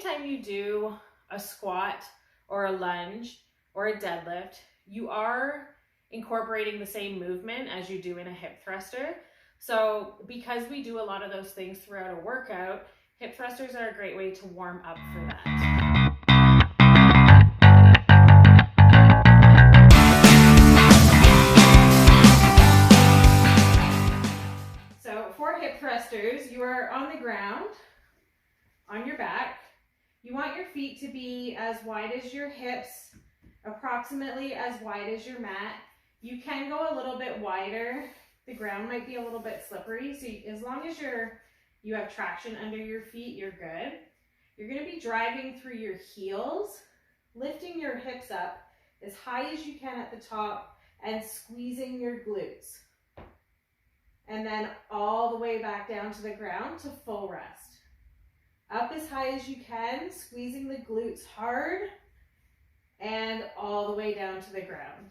anytime you do a squat or a lunge or a deadlift, you are incorporating the same movement as you do in a hip thruster. So because we do a lot of those things throughout a workout, hip thrusters are a great way to warm up for that. So for hip thrusters, you are on the ground, on your back. You want your feet to be as wide as your hips, approximately as wide as your mat. You can go a little bit wider. The ground might be a little bit slippery, so as long as you have traction under your feet, you're good. You're going to be driving through your heels, lifting your hips up as high as you can at the top and squeezing your glutes. And then all the way back down to the ground to full rest. Up as high as you can, squeezing the glutes hard, and all the way down to the ground.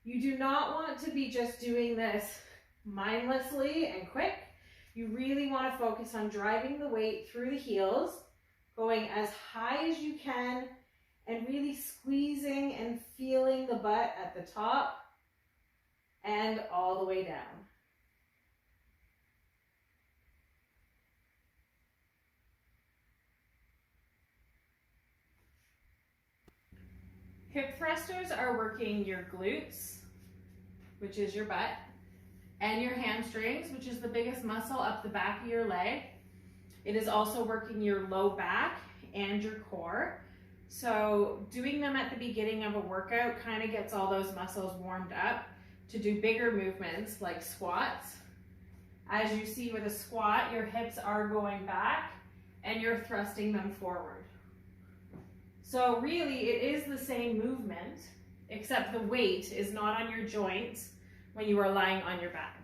You do not want to be just doing this mindlessly and quick. You really want to focus on driving the weight through the heels, going as high as you can, and really squeezing and feeling the butt at the top and all the way down. Hip thrusters are working your glutes, which is your butt, and your hamstrings, which is the biggest muscle up the back of your leg. It is also working your low back and your core. So doing them at the beginning of a workout kind of gets all those muscles warmed up to do bigger movements like squats. As you see with a squat, your hips are going back and you're thrusting them forward. So really, it is the same movement, except the weight is not on your joints when you are lying on your back.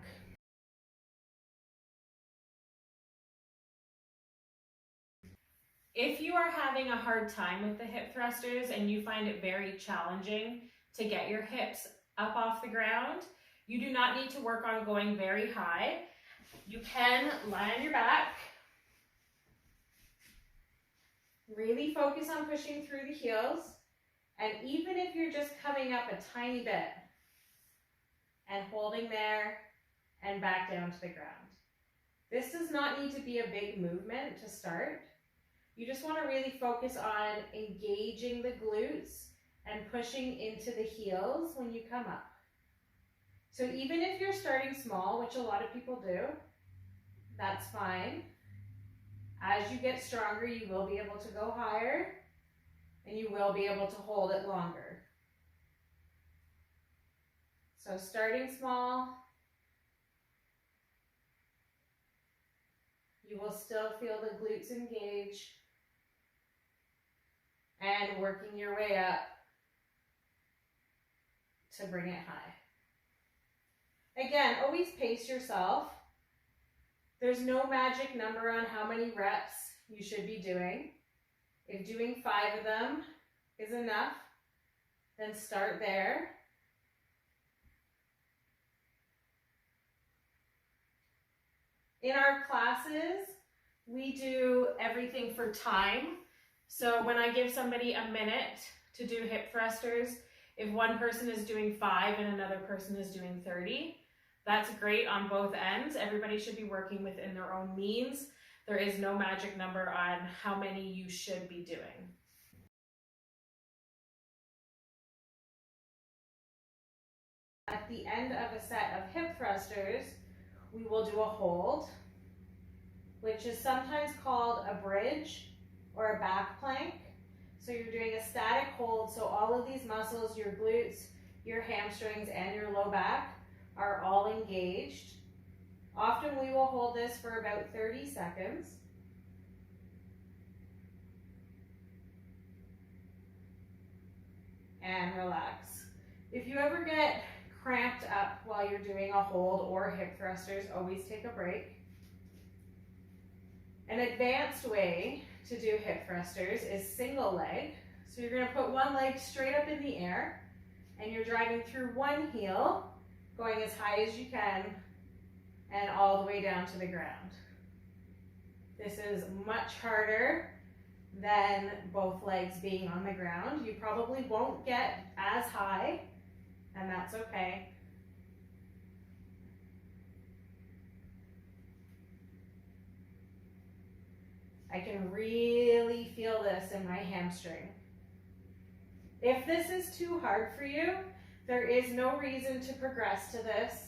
If you are having a hard time with the hip thrusters and you find it very challenging to get your hips up off the ground, you do not need to work on going very high. You can lie on your back. Really focus on pushing through the heels, and even if you're just coming up a tiny bit and holding there and back down to the ground. This does not need to be a big movement to start. You just want to really focus on engaging the glutes and pushing into the heels when you come up. So even if you're starting small, which a lot of people do, that's fine. As you get stronger, you will be able to go higher and you will be able to hold it longer. So starting small, you will still feel the glutes engage and working your way up to bring it high. Again, always pace yourself. There's no magic number on how many reps you should be doing. If doing 5 of them is enough, then start there. In our classes, we do everything for time. So when I give somebody a minute to do hip thrusters, if one person is doing 5 and another person is doing 30, that's great on both ends. Everybody should be working within their own means. There is no magic number on how many you should be doing. At the end of a set of hip thrusters, we will do a hold, which is sometimes called a bridge or a back plank. So you're doing a static hold, so all of these muscles, your glutes, your hamstrings, and your low back are all engaged. Often we will hold this for about 30 seconds. And relax. If you ever get cramped up while you're doing a hold or hip thrusters, always take a break. An advanced way to do hip thrusters is single leg. So you're going to put one leg straight up in the air and you're driving through one heel, going as high as you can and all the way down to the ground. This is much harder than both legs being on the ground. You probably won't get as high, and that's okay. I can really feel this in my hamstring. If this is too hard for you, there is no reason to progress to this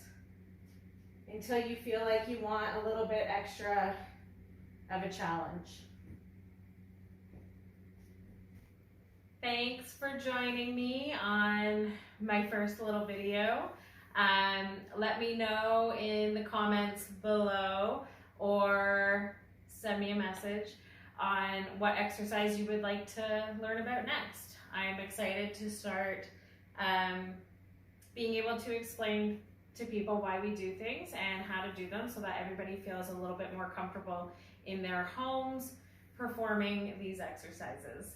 until you feel like you want a little bit extra of a challenge. Thanks for joining me on my first little video. Let me know in the comments below or send me a message on what exercise you would like to learn about next. I'm excited to start being able to explain to people why we do things and how to do them so that everybody feels a little bit more comfortable in their homes performing these exercises.